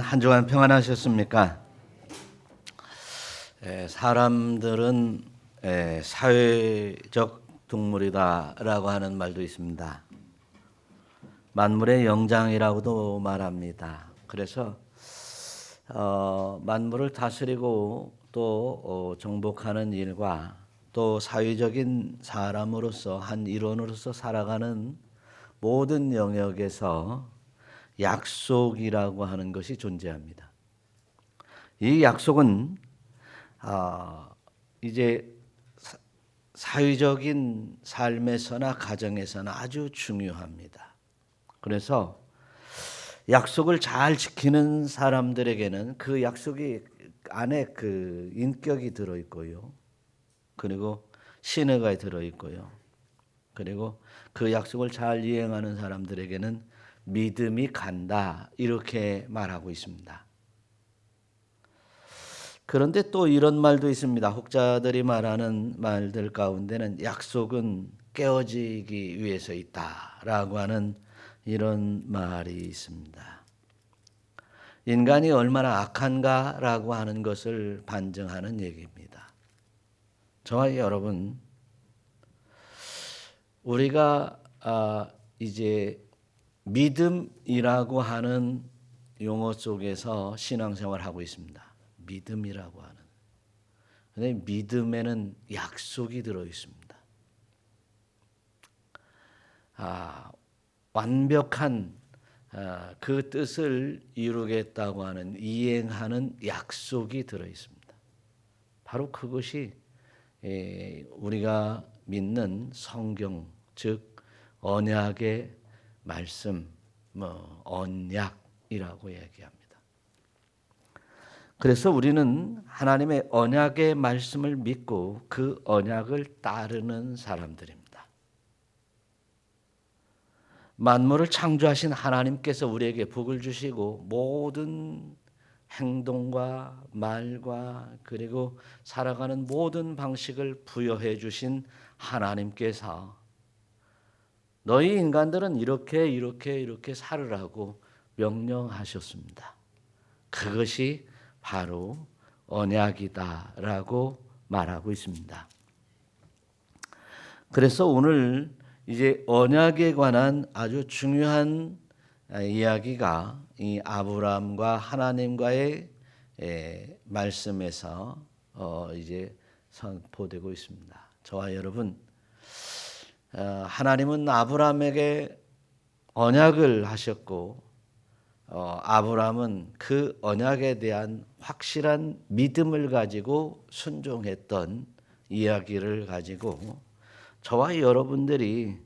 한 주간 평안하셨습니까? 사람들은 사회적 동물이다라고 하는 말도 있습니다. 만물의 영장이라고도 말합니다. 그래서 만물을 다스리고 또 정복하는 일과 또 사회적인 사람으로서 한 일원으로서 살아가는 모든 영역에서 약속이라고 하는 것이 존재합니다. 이 약속은 이제 사회적인 삶에서나 가정에서나 아주 중요합니다. 그래서 약속을 잘 지키는 사람들에게는 그 약속이 안에 그 인격이 들어있고요. 그리고 신의가 들어있고요. 그리고 그 약속을 잘 이행하는 사람들에게는 믿음이 간다, 이렇게 말하고 있습니다. 그런데 또 이런 말도 있습니다. 혹자들이 말하는 말들 가운데는 약속은 깨어지기 위해서 있다라고 하는 이런 말이 있습니다. 인간이 얼마나 악한가라고 하는 것을 반증하는 얘기입니다. 저와 여러분, 우리가 이제 믿음이라고 하는 용어 속에서 신앙생활을 하고 있습니다. 믿음이라고 하는. 근데 믿음에는 약속이 들어 있습니다. 완벽한 그 뜻을 이루겠다고 하는 이행하는 약속이 들어 있습니다. 바로 그것이 우리가 믿는 성경, 즉 언약의 말씀, 언약이라고 얘기합니다. 그래서 우리는 하나님의 언약의 말씀을 믿고 그 언약을 따르는 사람들입니다. 만물을 창조하신 하나님께서 우리에게 복을 주시고 모든 행동과 말과 그리고 살아가는 모든 방식을 부여해 주신 하나님께서 너희 인간들은 이렇게 살으라고 명령하셨습니다. 그것이 바로 언약이다라고 말하고 있습니다. 그래서 오늘 이제 언약에 관한 아주 중요한 이야기가 이 아브라함과 하나님과의 말씀에서 이제 선포되고 있습니다. 저와 여러분, 하나님은 아브라함에게 언약을 하셨고 아브라함은 그 언약에 대한 확실한 믿음을 가지고 순종했던 이야기를 가지고 저와 여러분들이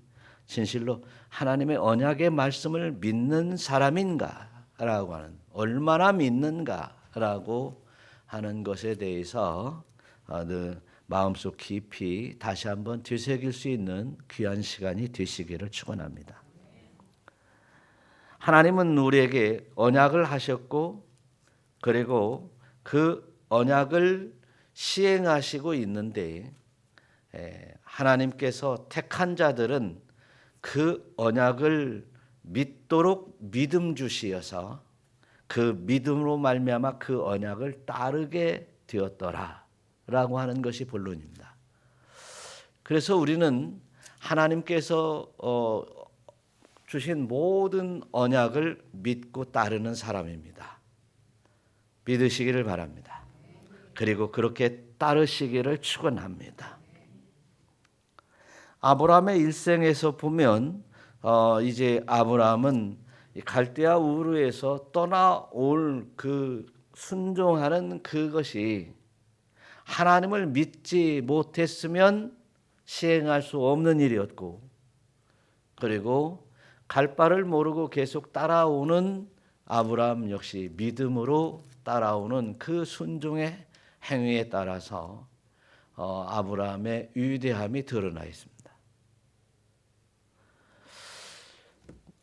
진실로 하나님의 언약의 말씀을 믿는 사람인가라고 하는, 얼마나 믿는가라고 하는 것에 대해서 마음속 깊이 다시 한번 되새길 수 있는 귀한 시간이 되시기를 축원합니다. 하나님은 우리에게 언약을 하셨고 그리고 그 언약을 시행하시고 있는데 하나님께서 택한 자들은 그 언약을 믿도록 믿음 주시어서 그 믿음으로 말미암아 그 언약을 따르게 되었더라라고 하는 것이 본론입니다. 그래서 우리는 하나님께서 주신 모든 언약을 믿고 따르는 사람입니다. 믿으시기를 바랍니다. 그리고 그렇게 따르시기를 축원합니다. 아브라함의 일생에서 보면 이제 아브라함은 갈대아 우르에서 떠나올 그 순종하는 그것이 하나님을 믿지 못했으면 시행할 수 없는 일이었고, 그리고 갈 바를 모르고 계속 따라오는 아브라함 역시 믿음으로 따라오는 그 순종의 행위에 따라서 아브라함의 위대함이 드러나 있습니다.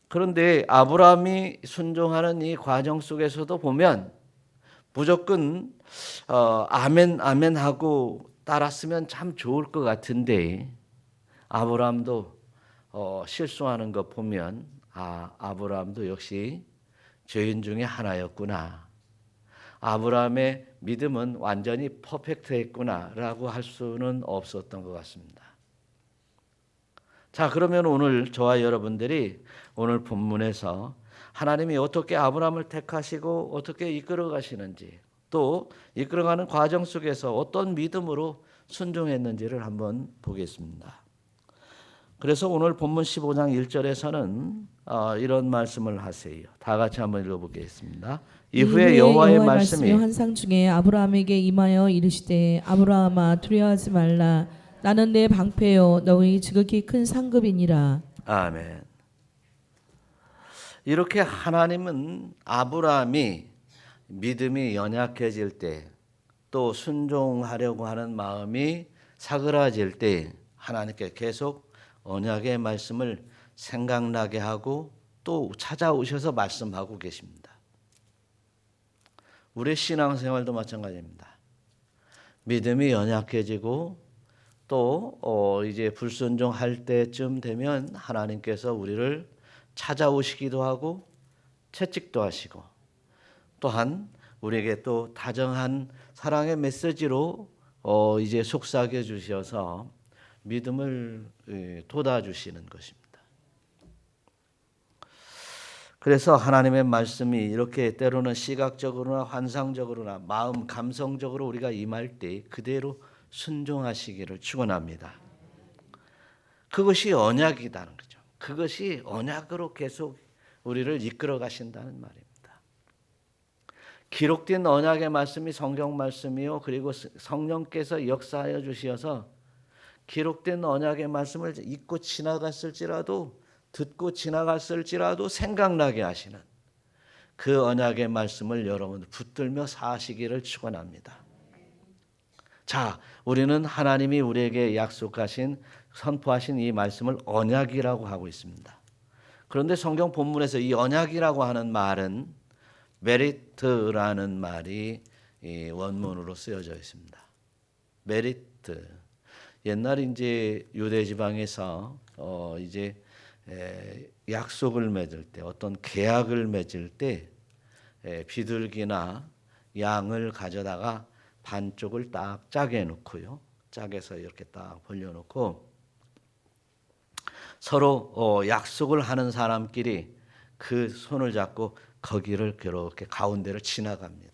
그런데 아브라함이 순종하는 이 과정 속에서도 보면 무조건 아멘 아멘 하고 따랐으면 참 좋을 것 같은데 실수하는 거 보면 아브라함도 역시 죄인 중에 하나였구나. 아브라함의 믿음은 완전히 퍼펙트했구나라고 할 수는 없었던 것 같습니다. 자, 그러면 오늘 저와 여러분들이 오늘 본문에서 하나님이 어떻게 아브라함을 택하시고 어떻게 이끌어 가시는지, 또 이끌어가는 과정 속에서 어떤 믿음으로 순종했는지를 한번 보겠습니다. 그래서 오늘 본문 15장 1절에서는 이런 말씀을 하세요. 다 같이 한번 읽어보겠습니다. 이후에 여호와의 말씀이 환상 중에 아브라함에게 임하여 이르시되 아브라함아 두려워하지 말라. 나는 내 방패요 너희 지극히 큰 상급이니라. 아멘. 이렇게 하나님은 아브라함이 믿음이 연약해질 때, 또 순종하려고 하는 마음이 사그라질 때 하나님께 계속 언약의 말씀을 생각나게 하고 또 찾아오셔서 말씀하고 계십니다. 우리의 신앙생활도 마찬가지입니다. 믿음이 연약해지고 또 이제 불순종할 때쯤 되면 하나님께서 우리를 찾아오시기도 하고 채찍도 하시고, 또한 우리에게 또 다정한 사랑의 메시지로 이제 속삭여 주셔서 믿음을 돋아주시는 것입니다. 그래서 하나님의 말씀이 이렇게 때로는 시각적으로나 환상적으로나 마음 감성적으로 우리가 임할 때 그대로 순종하시기를 축원합니다. 그것이 언약이라는 거죠. 그것이 언약으로 계속 우리를 이끌어 가신다는 말입니다. 기록된 언약의 말씀이 성경 말씀이요, 그리고 성령께서 역사하여 주셔서 기록된 언약의 말씀을 잊고 지나갔을지라도, 듣고 지나갔을지라도 생각나게 하시는 그 언약의 말씀을 여러분 붙들며 사시기를 축원합니다. 자, 우리는 하나님이 우리에게 약속하신, 선포하신 이 말씀을 언약이라고 하고 있습니다. 그런데 성경 본문에서 이 언약이라고 하는 말은 메리트라는 말이 원문으로 쓰여져 있습니다. 메리트. 옛날 이제 유대 지방에서 이제 약속을 맺을 때, 어떤 계약을 맺을 때 비둘기나 양을 가져다가 반쪽을 딱 짜게 놓고요. 짝에서 이렇게 딱 벌려놓고 서로 약속을 하는 사람끼리 그 손을 잡고 거기를 그렇게 가운데를 지나갑니다.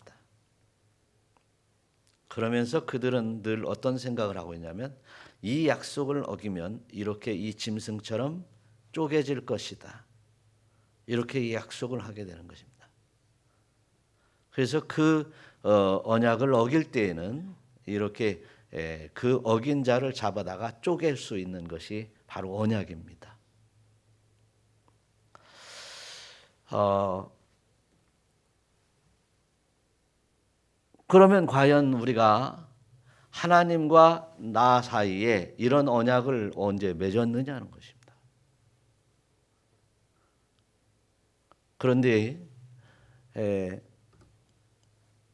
그러면서 그들은 늘 어떤 생각을 하고 있냐면 이 약속을 어기면 이렇게 이 짐승처럼 쪼개질 것이다. 이렇게 이 약속을 하게 되는 것입니다. 그래서 그 언약을 어길 때에는 이렇게 그 어긴 자를 잡아다가 쪼갤 수 있는 것이 바로 언약입니다. 그러면 과연 우리가 하나님과 나 사이에 이런 언약을 언제 맺었느냐는 것입니다. 그런데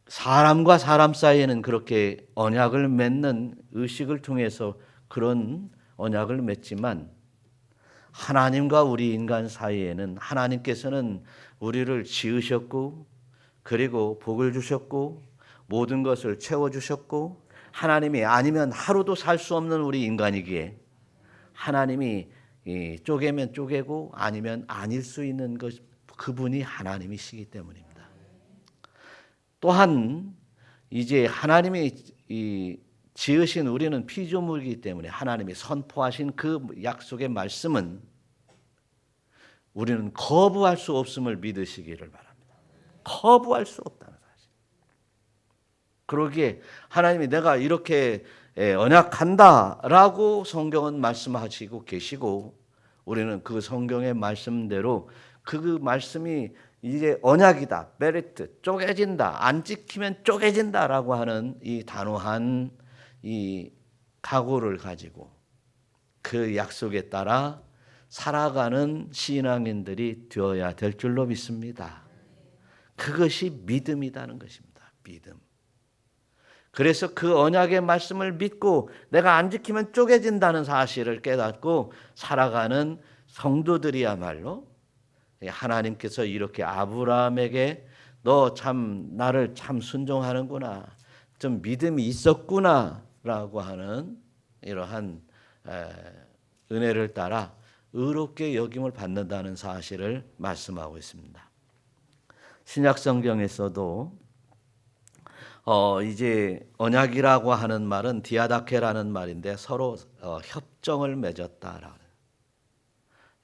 사람과 사람 사이에는 그렇게 언약을 맺는 의식을 통해서 그런 언약을 맺지만, 하나님과 우리 인간 사이에는 하나님께서는 우리를 지으셨고 그리고 복을 주셨고 모든 것을 채워주셨고, 하나님이 아니면 하루도 살 수 없는 우리 인간이기에 하나님이 쪼개면 쪼개고 아니면 아닐 수 있는 것, 그분이 하나님이시기 때문입니다. 또한 이제 하나님이 지으신 우리는 피조물이기 때문에 하나님이 선포하신 그 약속의 말씀은 우리는 거부할 수 없음을 믿으시기를 바랍니다. 거부할 수 없다는 사실. 그러기에 하나님이 내가 이렇게 언약한다라고 성경은 말씀하시고 계시고, 우리는 그 성경의 말씀대로 그 말씀이 이제 언약이다, 메리트, 쪼개진다, 안 지키면 쪼개진다라고 하는 이 단호한 이 각오를 가지고 그 약속에 따라 살아가는 신앙인들이 되어야 될 줄로 믿습니다. 그것이 믿음이라는 것입니다. 믿음. 그래서 그 언약의 말씀을 믿고 내가 안 지키면 쪼개진다는 사실을 깨닫고 살아가는 성도들이야말로 하나님께서 이렇게 아브라함에게 너 참 나를 참 순종하는구나, 좀 믿음이 있었구나라고 하는 이러한 은혜를 따라 의롭게 여김을 받는다는 사실을 말씀하고 있습니다. 신약 성경에서도 이제 언약이라고 하는 말은 디아다케라는 말인데 서로 협정을 맺었다라고.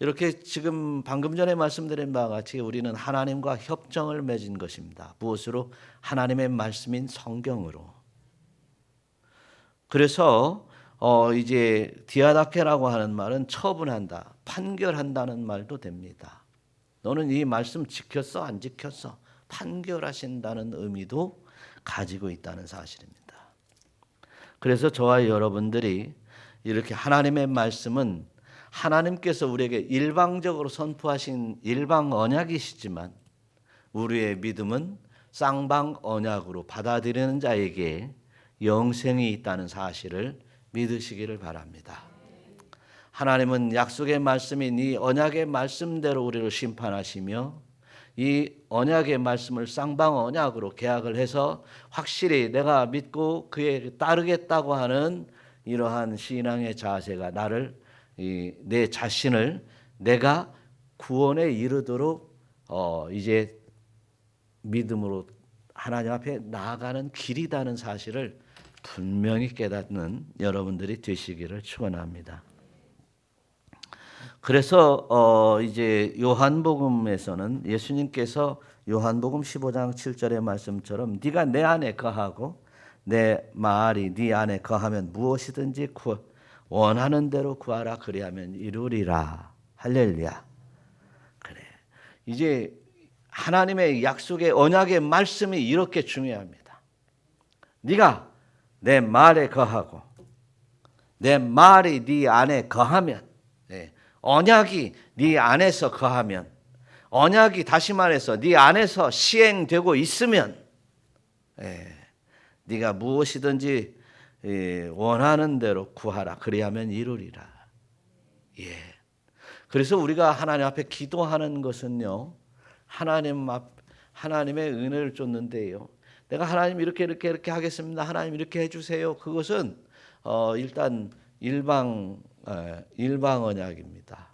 이렇게 지금 방금 전에 말씀드린 바와 같이 우리는 하나님과 협정을 맺은 것입니다. 무엇으로? 하나님의 말씀인 성경으로. 그래서 이제 디아다케라고 하는 말은 처분한다, 판결한다는 말도 됩니다. 너는 이 말씀 지켰어, 안 지켰어? 판결하신다는 의미도 가지고 있다는 사실입니다. 그래서 저와 여러분들이 이렇게 하나님의 말씀은 하나님께서 우리에게 일방적으로 선포하신 일방 언약이시지만 우리의 믿음은 쌍방 언약으로 받아들이는 자에게 영생이 있다는 사실을 믿으시기를 바랍니다. 하나님은 약속의 말씀인 이 언약의 말씀대로 우리를 심판하시며 이 언약의 말씀을 쌍방 언약으로 계약을 해서 확실히 내가 믿고 그에 따르겠다고 하는 이러한 신앙의 자세가 나를 내 자신을 내가 구원에 이르도록 이제 믿음으로 하나님 앞에 나아가는 길이라는 사실을 분명히 깨닫는 여러분들이 되시기를 축원합니다. 그래서 이제 요한복음에서는 예수님께서 요한복음 15장 7절의 말씀처럼 네가 내 안에 거하고 내 말이 네 안에 거하면 무엇이든지 원하는 대로 구하라 그리하면 이루리라. 할렐루야. 그래. 이제 하나님의 약속의 언약의 말씀이 이렇게 중요합니다. 네가 내 말에 거하고 내 말이 네 안에 거하면, 언약이 네 안에서 거하면, 언약이 다시 말해서 네 안에서 시행되고 있으면 네가 무엇이든지 원하는 대로 구하라 그리하면 이루리라. 그래서 우리가 하나님 앞에 기도하는 것은요, 하나님의 은혜를 쫓는데요. 내가 하나님 이렇게 하겠습니다. 하나님 이렇게 해주세요. 그것은 일단 일방 언약입니다.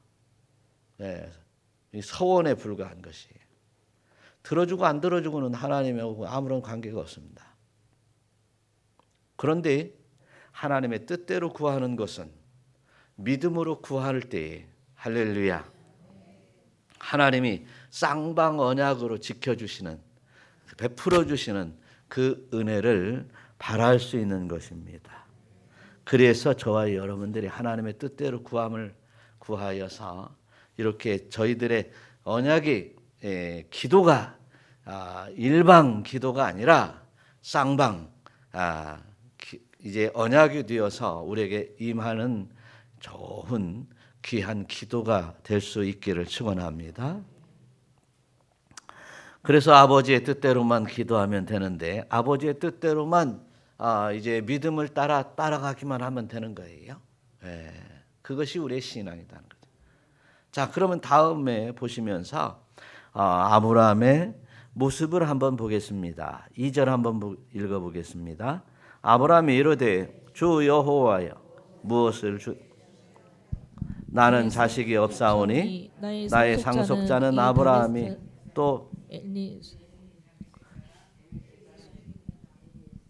서원에 불과한 것이에요. 들어주고 안 들어주고는 하나님하고 아무런 관계가 없습니다. 그런데 하나님의 뜻대로 구하는 것은 믿음으로 구할 때에 할렐루야, 하나님이 쌍방 언약으로 지켜주시는, 베풀어 주시는 그 은혜를 바랄 수 있는 것입니다. 그래서 저와 여러분들이 하나님의 뜻대로 구함을 구하여서 이렇게 저희들의 언약의 기도가 일방 기도가 아니라 쌍방 이제 언약이 되어서 우리에게 임하는 좋은 귀한 기도가 될 수 있기를 축원합니다. 그래서 아버지의 뜻대로만 기도하면 되는데 아버지의 뜻대로만 이제 믿음을 따라가기만 하면 되는 거예요. 그것이 우리의 신앙이라는 거죠. 자, 그러면 다음에 보시면서 아브라함의 모습을 한번 보겠습니다. 2절 한번 읽어보겠습니다. 아브라함이 이르되 주 여호와여 무엇을 나는 자식이 없사오니 나의 상속자는 아브라함이 또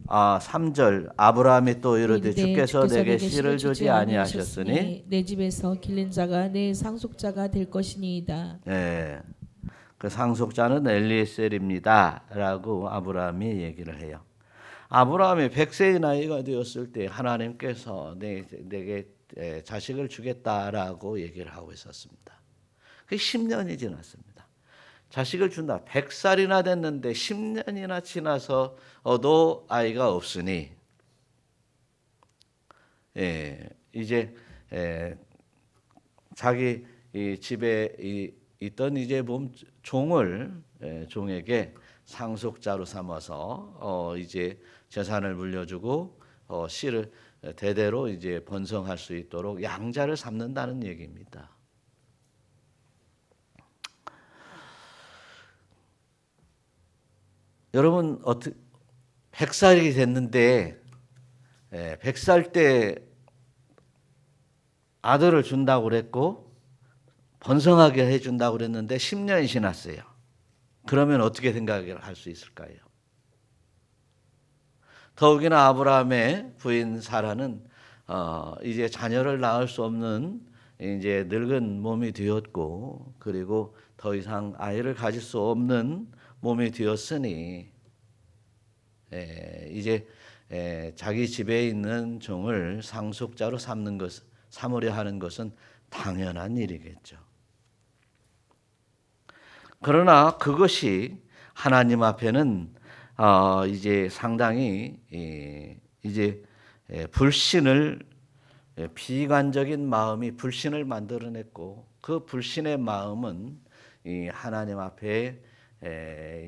3절 아브라함이 또 이르되 주께서 내게 씨를 주지 아니하셨으니 내 집에서 길른 자가 내 상속자가 될 것이니이다. 그 상속자는 엘리에셀입니다라고 아브라함이 얘기를 해요. 아브라함이 100세의 나이가 되었을 때 하나님께서 내게 자식을 주겠다라고 얘기를 하고 있었습니다. 그 10년이 지났습니다. 자식을 준다. 100살이나 됐는데 10년이나 지나서도 아이가 없으니 이제 자기 집에 있던 이제 종에게 상속자로 삼아서 이제 재산을 물려주고 씨를 대대로 이제 번성할 수 있도록 양자를 삼는다는 얘기입니다. 여러분 100살이 됐는데 100살 때 아들을 준다고 그랬고 번성하게 해준다고 그랬는데 10년이 지났어요. 그러면 어떻게 생각을 할 수 있을까요? 더욱이나 아브라함의 부인 사라는 이제 자녀를 낳을 수 없는 이제 늙은 몸이 되었고, 그리고 더 이상 아이를 가질 수 없는 몸이 되었으니 이제 자기 집에 있는 종을 상속자로 삼으려 하는 것은 당연한 일이겠죠. 그러나 그것이 하나님 앞에는 이제 상당히 이제 불신을 비관적인 마음이 불신을 만들어냈고, 그 불신의 마음은 이 하나님 앞에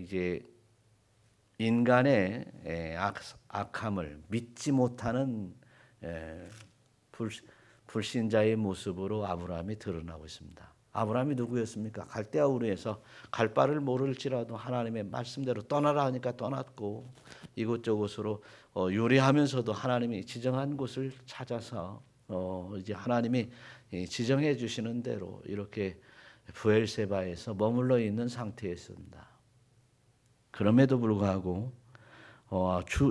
이제 인간의 악함을 믿지 못하는 불신자의 모습으로 아브라함이 드러나고 있습니다. 아브라함이 누구였습니까? 갈대아 우르에서 갈 바를 모를지라도 하나님의 말씀대로 떠나라 하니까 떠났고, 이곳저곳으로 요리하면서도 하나님이 지정한 곳을 찾아서 이제 하나님이 지정해 주시는 대로 이렇게 브엘세바에서 머물러 있는 상태였습니다. 그럼에도 불구하고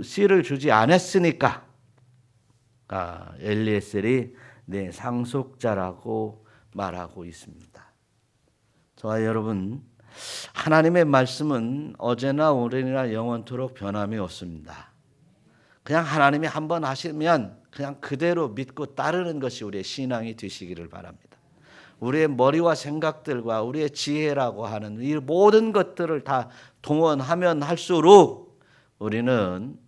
씨를 주지 않았으니까 엘리에셀이 내 상속자라고 말하고 있습니다. 저와 여러분, 하나님의 말씀은 어제나 오늘이나 영원토록 변함이 없습니다. 그냥 하나님이 한번 하시면 그냥 그대로 믿고 따르는 것이 우리의 신앙이 되시기를 바랍니다. 우리의 머리와 생각들과 우리의 지혜라고 하는 이 모든 것들을 다 동원하면 할수록 우리는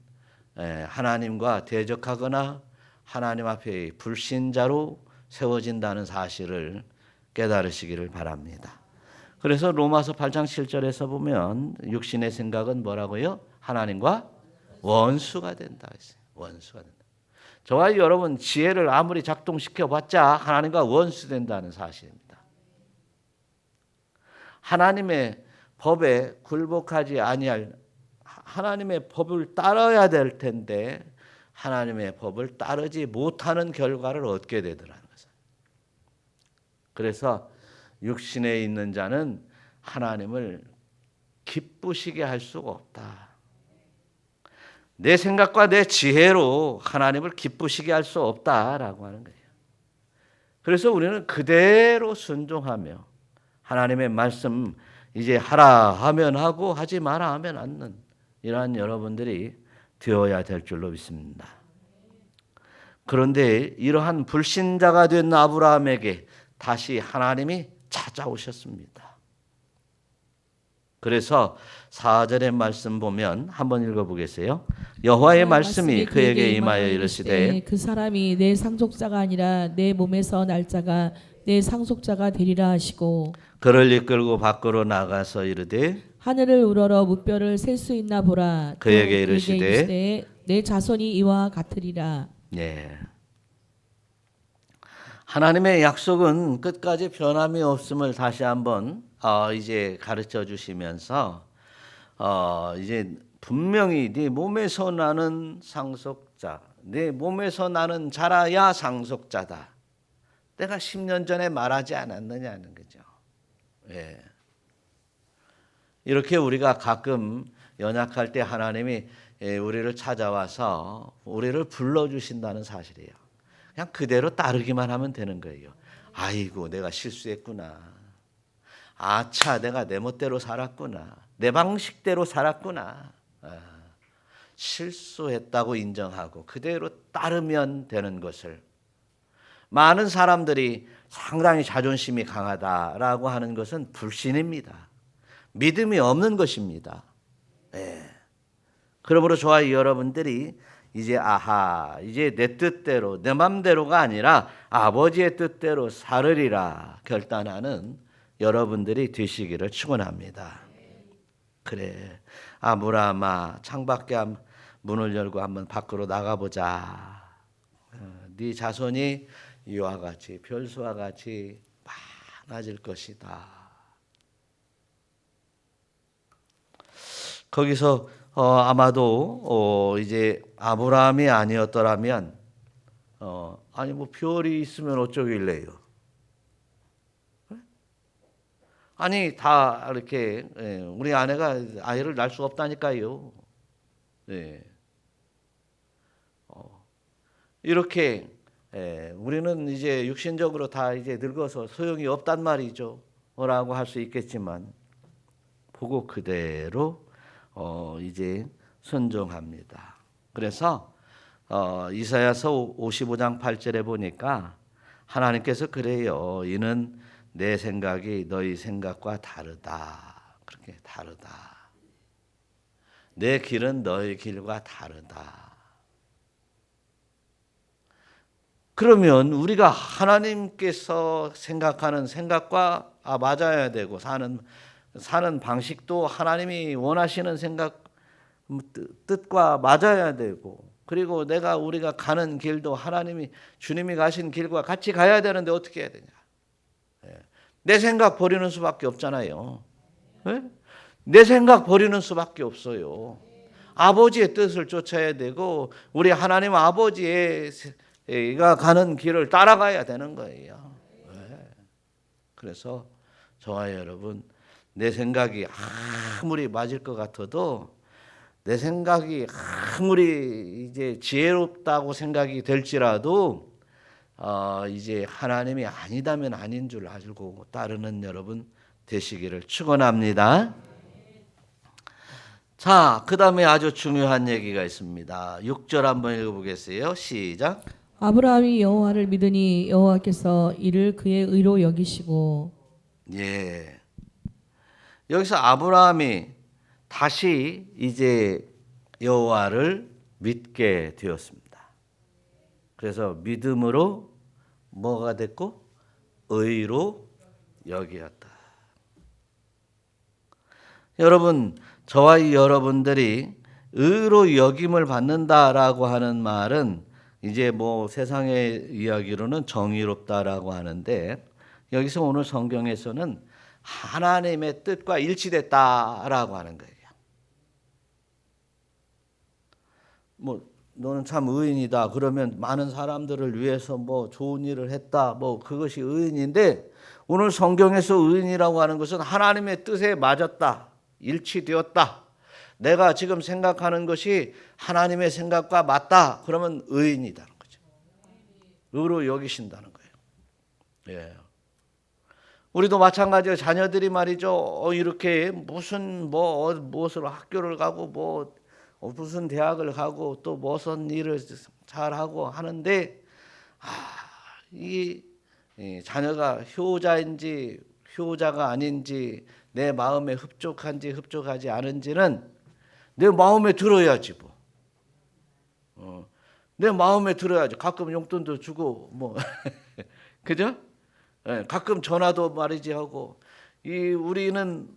하나님과 대적하거나 하나님 앞에 불신자로 세워진다는 사실을 깨달으시기를 바랍니다. 그래서 로마서 8장 7절에서 보면 육신의 생각은 뭐라고요? 하나님과 원수가 된다 했어요. 원수가 된다. 저와 여러분 지혜를 아무리 작동시켜봤자 하나님과 원수된다는 사실입니다. 하나님의 법에 굴복하지 아니할, 하나님의 법을 따라야 될 텐데 하나님의 법을 따르지 못하는 결과를 얻게 되더라는 것을. 그래서 육신에 있는 자는 하나님을 기쁘시게 할 수가 없다. 내 생각과 내 지혜로 하나님을 기쁘시게 할 수 없다라고 하는 거예요. 그래서 우리는 그대로 순종하며 하나님의 말씀 이제 하라 하면 하고 하지 마라 하면 않는 이러한 여러분들이 되어야 될 줄로 믿습니다. 그런데 이러한 불신자가 된 아브라함에게 다시 하나님이 찾아오셨습니다. 그래서 4절의 말씀 보면 한번 읽어보겠어요. 여호와의 말씀이 그에게 임하여 이르시되 그 사람이 내 상속자가 아니라 내 몸에서 날 자가 내 상속자가 되리라 하시고, 그를 이끌고 밖으로 나가서 이르되 하늘을 우러러 무뼈를 셀 수 있나 보라. 또 그에게 이르시되 내 자손이 이와 같으리라. 예. 하나님의 약속은 끝까지 변함이 없음을 다시 한번 이제 가르쳐 주시면서 이제 분명히 네 몸에서 나는 상속자, 네 몸에서 나는 자라야 상속자다. 내가 10년 전에 말하지 않았느냐는 거죠. 예. 이렇게 우리가 가끔 연약할 때 하나님이 우리를 찾아와서 우리를 불러주신다는 사실이에요. 그냥 그대로 따르기만 하면 되는 거예요. 아이고 내가 실수했구나. 아차 내가 내 멋대로 살았구나. 내 방식대로 살았구나. 실수했다고 인정하고 그대로 따르면 되는 것을, 많은 사람들이 상당히 자존심이 강하다라고 하는 것은 불신입니다. 믿음이 없는 것입니다. 그러므로 저와 여러분들이 이제 이제 내 뜻대로 내 맘대로가 아니라 아버지의 뜻대로 살으리라 결단하는 여러분들이 되시기를 축원합니다. 그래 아브라함아, 창밖에 문을 열고 한번 밖으로 나가보자. 네 자손이 이와 같이 별수와 같이 많아질 것이다. 거기서 아마도 이제 아브라함이 아니었더라면 아니 뭐 별이 있으면 어쩌길래요? 아니 다 이렇게 우리 아내가 아이를 낳을 수 없다니까요. 네. 이렇게 우리는 이제 육신적으로 다 이제 늙어서 소용이 없단 말이죠. 라고 할 수 있겠지만 보고 그대로 이제 순종합니다. 그래서 이사야서 55장 8절에 보니까 하나님께서 그래요. 이는 내 생각이 너희 생각과 다르다. 그렇게 다르다. 내 길은 너희 길과 다르다. 그러면 우리가 하나님께서 생각하는 생각과 맞아야 되고 사는 방식도 하나님이 원하시는 생각 뜻과 맞아야 되고 그리고 우리가 가는 길도 주님이 가신 길과 같이 가야 되는데 어떻게 해야 되냐? 내 생각 버리는 수밖에 없잖아요. 내 생각 버리는 수밖에 없어요. 아버지의 뜻을 쫓아야 되고 우리 하나님 아버지가 가는 길을 따라가야 되는 거예요. 그래서 저와 여러분 내 생각이 아무리 맞을 것 같아도 내 생각이 아무리 이제 지혜롭다고 생각이 될지라도 이제 하나님이 아니다면 아닌 줄 알고 따르는 여러분 되시기를 축원합니다. 자, 그다음에 아주 중요한 얘기가 있습니다. 6절 한번 읽어보겠어요. 시작. 아브라함이 여호와를 믿으니 여호와께서 이를 그의 의로 여기시고. 예. 여기서 아브라함이 다시 이제 여호와를 믿게 되었습니다. 그래서 믿음으로 뭐가 됐고 의로 여기었다. 여러분, 저와 여러분들이 의로 여김을 받는다라고 하는 말은 이제 뭐 세상의 이야기로는 정의롭다라고 하는데 여기서 오늘 성경에서는 하나님의 뜻과 일치됐다라고 하는 거예요. 뭐 너는 참 의인이다. 그러면 많은 사람들을 위해서 뭐 좋은 일을 했다. 뭐 그것이 의인인데 오늘 성경에서 의인이라고 하는 것은 하나님의 뜻에 맞았다. 일치되었다. 내가 지금 생각하는 것이 하나님의 생각과 맞다. 그러면 의인이라는 거죠. 의로 여기신다는 거예요. 예. 우리도 마찬가지로 자녀들이 말이죠. 이렇게 무엇을 학교를 가고 무슨 대학을 가고 또 무슨 일을 잘하고 하는데 이 자녀가 효자인지 효자가 아닌지 내 마음에 흡족한지 흡족하지 않은지는 내 마음에 들어야지 뭐. 내 마음에 들어야지. 가끔 용돈도 주고 뭐 그죠? 가끔 전화도 말이지 하고 우리는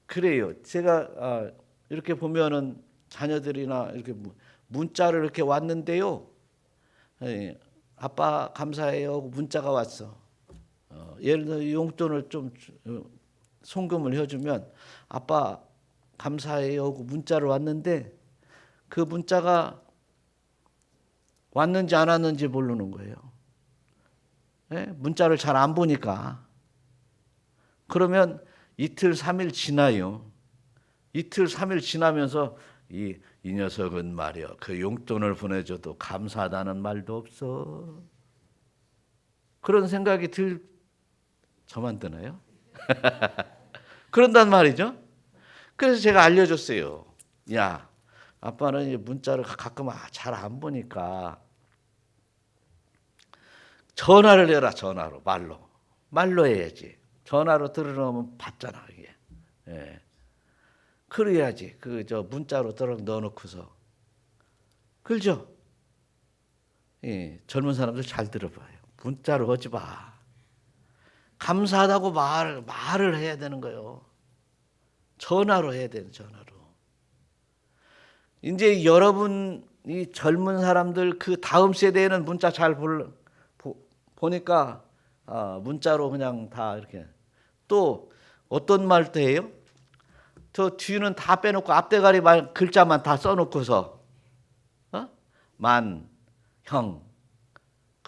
그래요. 제가 이렇게 보면은 자녀들이나 이렇게 문자를 이렇게 왔는데요. 아빠 감사해요 하고 문자가 왔어. 예를 들어 용돈을 좀 송금을 해주면 아빠 감사해요 하고 문자를 왔는데 그 문자가 왔는지 안 왔는지 모르는 거예요. 문자를 잘 안 보니까. 그러면 이틀 3일 지나요. 이틀 3일 지나면서 이 녀석은 말이야 그 용돈을 보내줘도 감사하다는 말도 없어. 그런 생각이 저만 드나요? 그런단 말이죠. 그래서 제가 알려줬어요. 야, 아빠는 문자를 가끔 잘 안 보니까 전화를 해라. 전화로 말로 해야지. 전화로 들으려면 받잖아 이게. 예. 그래야지. 문자로 넣어놓고서 그렇죠? 예. 젊은 사람들 잘 들어봐요. 문자로 하지 마. 감사하다고 말을 해야 되는 거예요. 전화로 해야 되는 전화로. 이제 여러분 이 젊은 사람들 그 다음 세대에는 문자 잘 보니까 문자로 그냥 다 이렇게. 또 어떤 말도 해요? 저 뒤는 다 빼놓고 앞대가리 글자만 다 써놓고서 만형.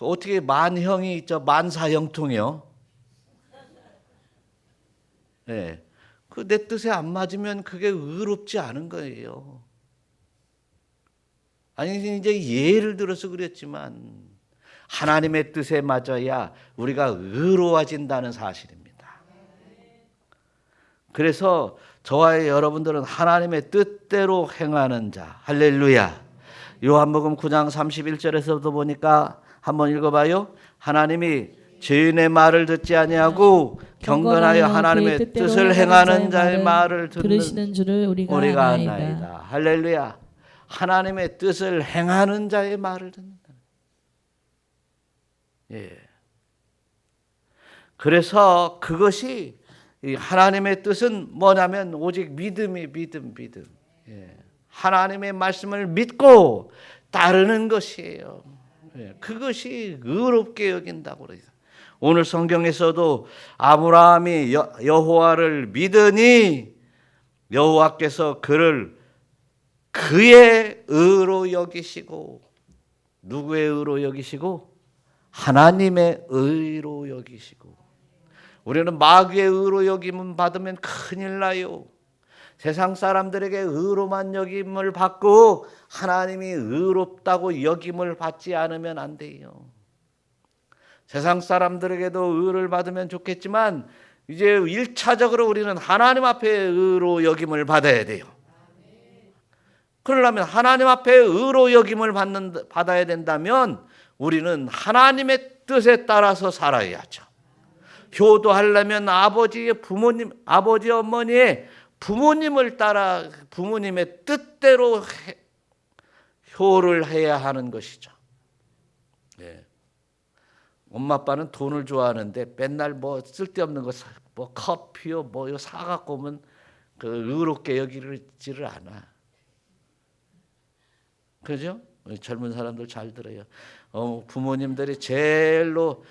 어떻게 만형이 있죠? 만사형통이요. 네. 그 내 뜻에 안 맞으면 그게 의롭지 않은 거예요. 아니 이제 예를 들어서 그랬지만 하나님의 뜻에 맞아야 우리가 의로워진다는 사실입니다. 그래서 저와 여러분들은 하나님의 뜻대로 행하는 자. 할렐루야. 요한복음 9장 31절에서도 보니까 한번 읽어봐요. 하나님이 죄인의 말을 듣지 아니하고 경건하여 하나님의 뜻을 행하는 자의 말을 들으시는 줄을 우리가 아나이다. 아나이다. 할렐루야. 하나님의 뜻을 행하는 자의 말을 듣는다. 예. 그래서 그것이 하나님의 뜻은 뭐냐면 오직 믿음이 믿음. 예. 하나님의 말씀을 믿고 따르는 것이에요. 예. 그것이 의롭게 여긴다고 그래요. 오늘 성경에서도 아브라함이 여호와를 믿으니 여호와께서 그를 그의 의로 여기시고, 누구의 의로 여기시고? 하나님의 의로 여기시고. 우리는 마귀의 의로 여김을 받으면 큰일 나요. 세상 사람들에게 의로만 여김을 받고 하나님이 의롭다고 여김을 받지 않으면 안 돼요. 세상 사람들에게도 의를 받으면 좋겠지만 이제 1차적으로 우리는 하나님 앞에 의로 여김을 받아야 돼요. 그러려면 하나님 앞에 의로 여김을 받아야 된다면 우리는 하나님의 뜻에 따라서 살아야죠. 효도하려면 아버지의 부모님, 아버지 어머니의 부모님을 따라 부모님의 뜻대로 효를 해야 하는 것이죠. 네. 엄마 아빠는 돈을 좋아하는데 맨날 뭐 쓸데없는 거 뭐 커피요 뭐요 사갖고 오면 그 의롭게 여기지를 않아. 그죠? 젊은 사람들 잘 들어요. 부모님들이 제일로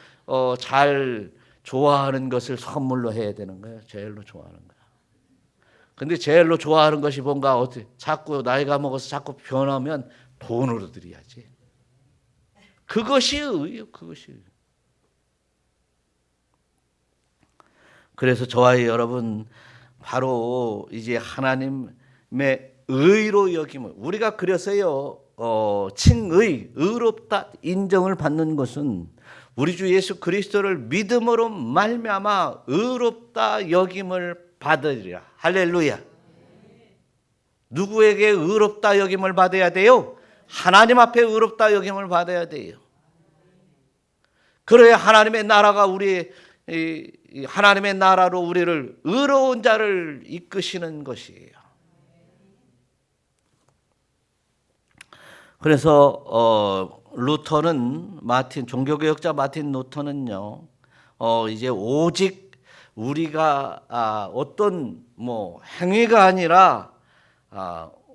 잘 좋아하는 것을 선물로 해야 되는 거예요. 제일로 좋아하는 거야. 근데 제일로 좋아하는 것이 뭔가 어떻게 자꾸 나이가 먹어서 자꾸 변하면 돈으로 드려야지. 그것이 의예요. 그것이. 그래서 저와 여러분 바로 이제 하나님의 의로 여김을 우리가 그래서요 칭의, 의롭다 인정을 받는 것은 우리 주 예수 그리스도를 믿음으로 말미암아 의롭다 여김을 받으리라. 할렐루야. 누구에게 의롭다 여김을 받아야 돼요? 하나님 앞에 의롭다 여김을 받아야 돼요. 그래야 하나님의 나라가 하나님의 나라로 우리를 의로운 자를 이끄시는 것이에요. 그래서 루터는 종교개혁자 마틴 루터는요, 이제 오직 우리가 어떤 뭐 행위가 아니라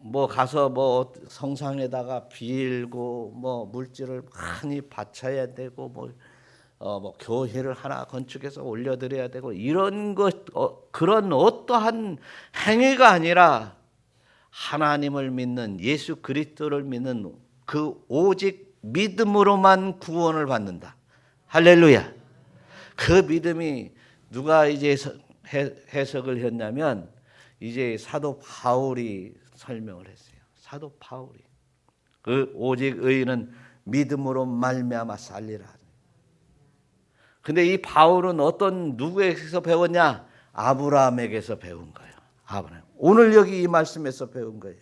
뭐 가서 뭐 성상에다가 빌고 뭐 물질을 많이 바쳐야 되고 뭐 교회를 하나 건축해서 올려드려야 되고 이런 것 그런 어떠한 행위가 아니라 하나님을 믿는 예수 그리스도를 믿는 그 오직 믿음으로만 구원을 받는다. 할렐루야. 그 믿음이 누가 이제 해석을 했냐면 이제 사도 바울이 설명을 했어요. 사도 바울이 그 오직 의인은 믿음으로 말미암아 살리라. 근데 이 바울은 어떤 누구에게서 배웠냐? 아브라함에게서 배운 거예요. 아브라함. 오늘 여기 이 말씀에서 배운 거예요.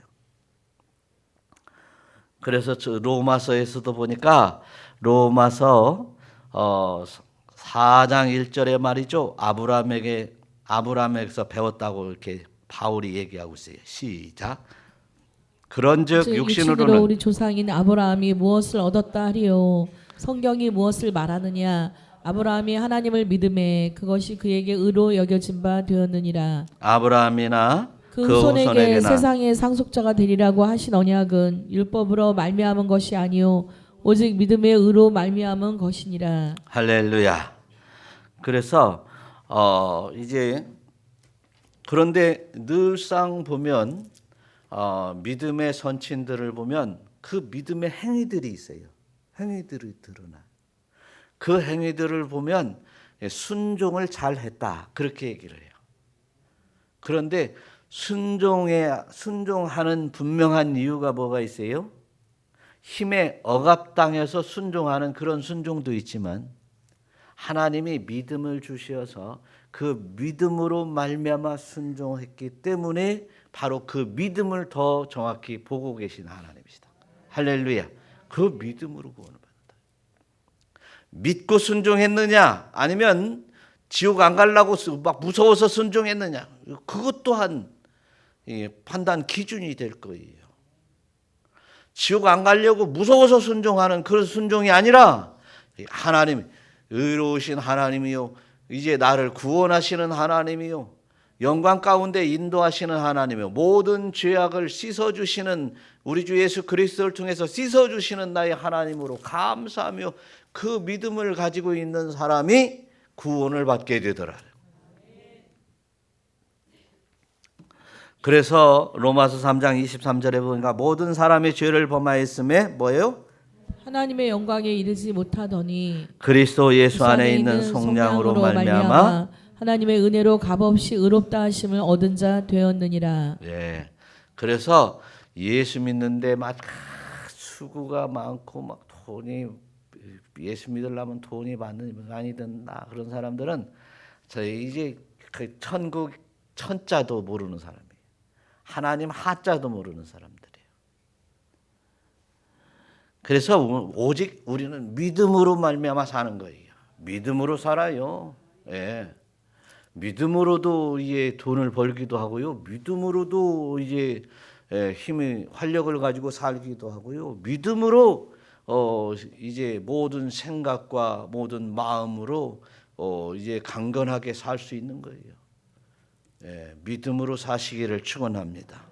그래서 로마서에서도 보니까 로마서 4장 1절에 말이죠. 아브라함에게서 배웠다고 이렇게 바울이 얘기하고 있어요. 시작. 그런즉 육신으로는 우리 조상인 아브라함이 무엇을 얻었다 하리요? 성경이 무엇을 말하느냐? 아브라함이 하나님을 믿음에 그것이 그에게 의로 여겨진 바 되었느니라. 아브라함이나 그 후손에게 세상의 상속자가 되리라고 하신 언약은 율법으로 말미암은 것이 아니요 오직 믿음의 의로 말미암은 것이니라. 할렐루야. 그래서 이제 그런데 늘상 보면 믿음의 선친들을 보면 그 믿음의 행위들이 있어요. 행위들이 드러나. 그 행위들을 보면 순종을 잘했다 그렇게 얘기를 해요. 그런데 순종하는 분명한 이유가 뭐가 있어요? 힘에 억압당해서 순종하는 그런 순종도 있지만 하나님이 믿음을 주셔서 그 믿음으로 말미암아 순종했기 때문에 바로 그 믿음을 더 정확히 보고 계신 하나님이시다. 할렐루야. 그 믿음으로 구원을 받는다. 믿고 순종했느냐 아니면 지옥 안 가려고 막 무서워서 순종했느냐 그것 또한 판단 기준이 될 거예요. 지옥 안 가려고 무서워서 순종하는 그런 순종이 아니라 하나님 의로우신 하나님이요 이제 나를 구원하시는 하나님이요 영광 가운데 인도하시는 하나님이요 모든 죄악을 씻어주시는 우리 주 예수 그리스도를 통해서 씻어주시는 나의 하나님으로 감사하며 그 믿음을 가지고 있는 사람이 구원을 받게 되더라. 그래서 로마서 3장 23절에 보니까 모든 사람의 죄를 범하였음에 뭐예요? 하나님의 영광에 이르지 못하더니 그리스도 예수 안에 있는 속량으로 말미암아 하나님의 은혜로 값없이 의롭다 하심을 얻은 자 되었느니라. 예. 그래서 예수 믿는데 막 수고가 많고 막 돈이 예수 믿으려면 돈이 많이 든다 그런 사람들은 저희 이제 그 천국 천자도 모르는 사람이에요. 하나님 하자도 모르는 사람들이에요. 그래서 오직 우리는 믿음으로 말미암아 사는 거예요. 믿음으로 살아요. 예. 믿음으로도 이제 돈을 벌기도 하고요. 믿음으로도 이제 힘이 활력을 가지고 살기도 하고요. 믿음으로 이제 모든 생각과 모든 마음으로 이제 강건하게 살 수 있는 거예요. 예, 믿음으로 사시기를 축원합니다.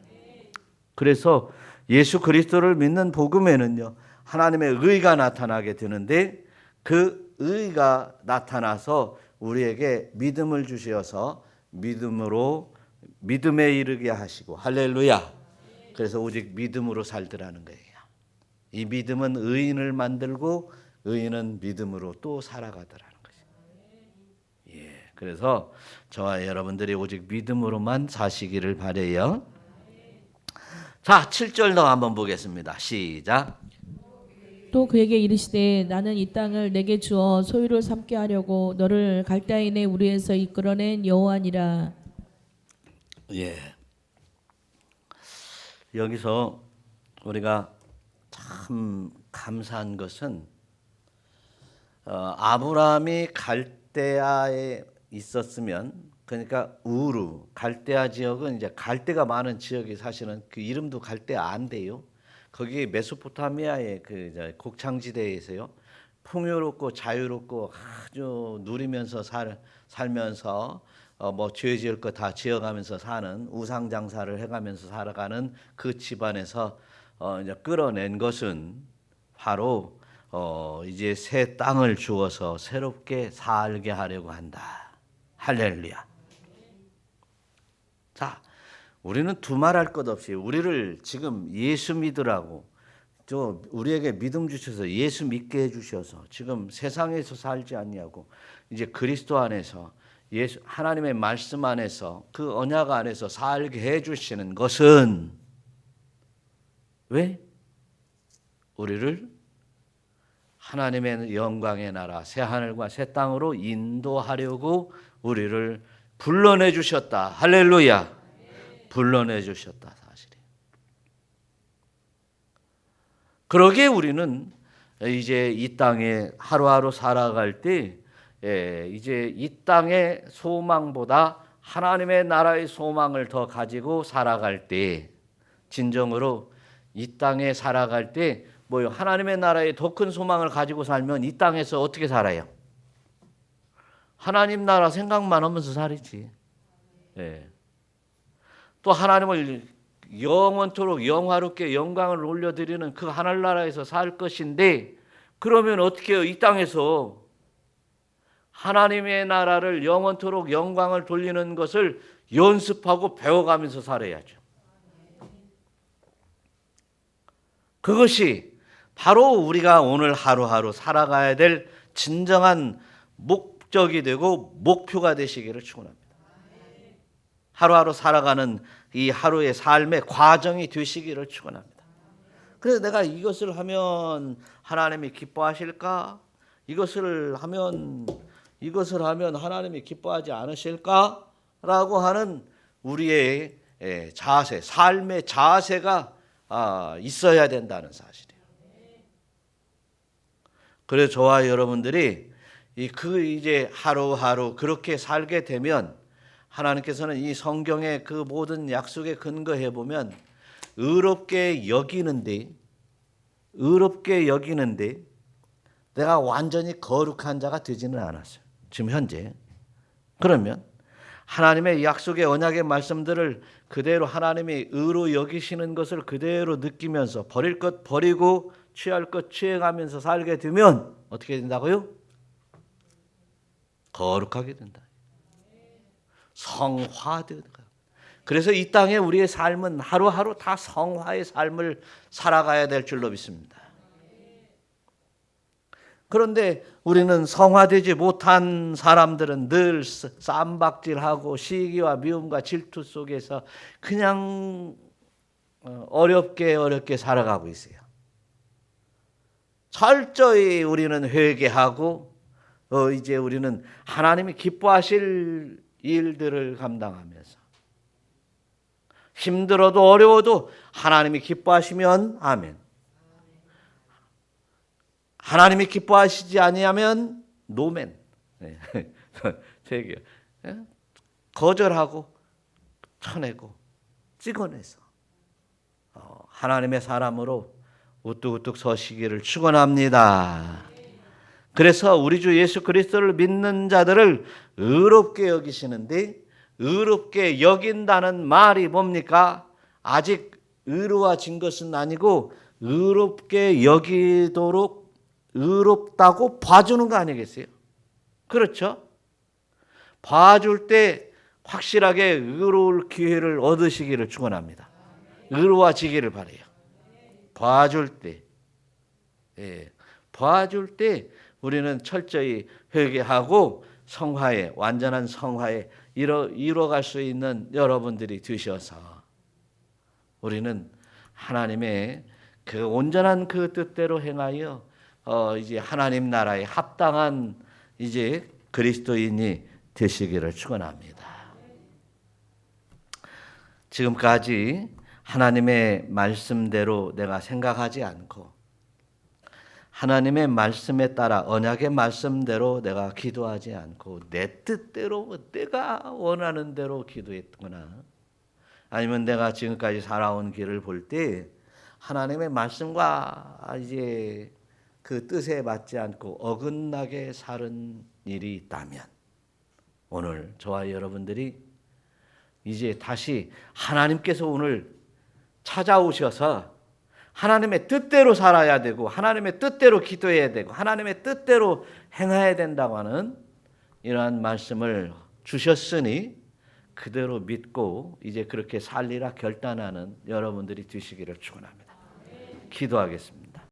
그래서 예수 그리스도를 믿는 복음에는요 하나님의 의가 나타나게 되는데 그 의가 나타나서 우리에게 믿음을 주셔서 믿음에 이르게 하시고 할렐루야. 그래서 오직 믿음으로 살더라는 거예요. 이 믿음은 의인을 만들고 의인은 믿음으로 또 살아가더라는 거죠. 예, 그래서 저와 여러분들이 오직 믿음으로만 사시기를 바라요. 자, 7절 더 한번 보겠습니다. 시작. 또 그에게 이르시되 나는 이 땅을 내게 주어 소유를 삼게 하려고 너를 갈대아인의 우리에서 이끌어낸 여호와니라. 예. 여기서 우리가 참 감사한 것은 아브라함이 갈대아에 있었으면 그러니까 우르 갈대아 지역은 이제 갈대가 많은 지역이 사실은 그 이름도 갈대아인데요. 거기 메소포타미아의 그 곡창지대에서요. 풍요롭고 자유롭고 아주 누리면서 살면서 뭐 죄 지을 거 다 지어가면서 사는 우상 장사를 해가면서 살아가는 그 집안에서 이제 끌어낸 것은 바로 이제 새 땅을 주어서 새롭게 살게 하려고 한다. 할렐루야. 자, 우리는 두말할 것 없이 우리를 지금 예수 믿으라고 우리에게 믿음 주셔서 예수 믿게 해주셔서 지금 세상에서 살지 않냐고 이제 그리스도 안에서 예수 하나님의 말씀 안에서 그 언약 안에서 살게 해주시는 것은 왜? 우리를 하나님의 영광의 나라 새 하늘과 새 땅으로 인도하려고 우리를 불러내 주셨다. 할렐루야. 불러내 주셨다 사실이에요. 그러기에 우리는 이제 이 땅에 하루하루 살아갈 때 이제 이 땅의 소망보다 하나님의 나라의 소망을 더 가지고 살아갈 때 진정으로 이 땅에 살아갈 때 뭐요? 하나님의 나라의 더 큰 소망을 가지고 살면 이 땅에서 어떻게 살아요? 하나님 나라 생각만 하면서 살지. 예. 또 하나님을 영원토록 영화롭게 영광을 올려드리는 그 하늘나라에서 살 것인데 그러면 어떻게 해요? 이 땅에서 하나님의 나라를 영원토록 영광을 돌리는 것을 연습하고 배워가면서 살아야죠. 그것이 바로 우리가 오늘 하루하루 살아가야 될 진정한 목적이 되고 목표가 되시기를 축원합니다. 하루하루 살아가는 이 하루의 삶의 과정이 되시기를 축원합니다. 그래서 내가 이것을 하면 하나님이 기뻐하실까? 이것을 하면 하나님이 기뻐하지 않으실까? 라고 하는 우리의 자세, 삶의 자세가 있어야 된다는 사실이에요. 그래서 저와 여러분들이 이제 하루하루 그렇게 살게 되면 하나님께서는 이 성경의 그 모든 약속에 근거해 보면 의롭게 여기는데 내가 완전히 거룩한 자가 되지는 않았어요. 지금 현재. 그러면 하나님의 약속의 언약의 말씀들을 그대로 하나님이 의로 여기시는 것을 그대로 느끼면서 버릴 것 버리고 취할 것 취해가면서 살게 되면 어떻게 된다고요? 거룩하게 된다. 성화된다. 그래서 이 땅에 우리의 삶은 하루하루 다 성화의 삶을 살아가야 될 줄로 믿습니다. 그런데 우리는 성화되지 못한 사람들은 늘 쌈박질하고 시기와 미움과 질투 속에서 그냥 어렵게 살아가고 있어요. 철저히 우리는 회개하고 이제 우리는 하나님이 기뻐하실 일들을 감당하면서 힘들어도 어려워도 하나님이 기뻐하시면 아멘. 하나님이 기뻐하시지 아니하면 노멘. 거절하고 쳐내고 찍어내서 하나님의 사람으로 우뚝우뚝 서시기를 축원합니다. 그래서 우리 주 예수 그리스도를 믿는 자들을 의롭게 여기시는데 의롭게 여긴다는 말이 뭡니까? 아직 의로워진 것은 아니고 의롭게 여기도록 의롭다고 봐주는 거 아니겠어요? 그렇죠? 봐줄 때 확실하게 의로울 기회를 얻으시기를 축원합니다. 의로워지기를 바라요. 봐줄 때, 봐줄 때 우리는 철저히 회개하고 성화에 완전한 성화에 이뤄갈 수 있는 여러분들이 되셔서 우리는 하나님의 그 온전한 그 뜻대로 행하여 이제 하나님 나라에 합당한 이제 그리스도인이 되시기를 축원합니다. 지금까지 하나님의 말씀대로 내가 생각하지 않고 하나님의 말씀에 따라 언약의 말씀대로 내가 기도하지 않고 내 뜻대로 내가 원하는 대로 기도했거나 아니면 내가 지금까지 살아온 길을 볼 때 하나님의 말씀과 이제 그 뜻에 맞지 않고 어긋나게 사는 일이 있다면 오늘 저와 여러분들이 이제 다시 하나님께서 오늘 찾아오셔서 하나님의 뜻대로 살아야 되고 하나님의 뜻대로 기도해야 되고 하나님의 뜻대로 행해야 된다고 하는 이러한 말씀을 주셨으니 그대로 믿고 이제 그렇게 살리라 결단하는 여러분들이 되시기를 축원합니다. 기도하겠습니다.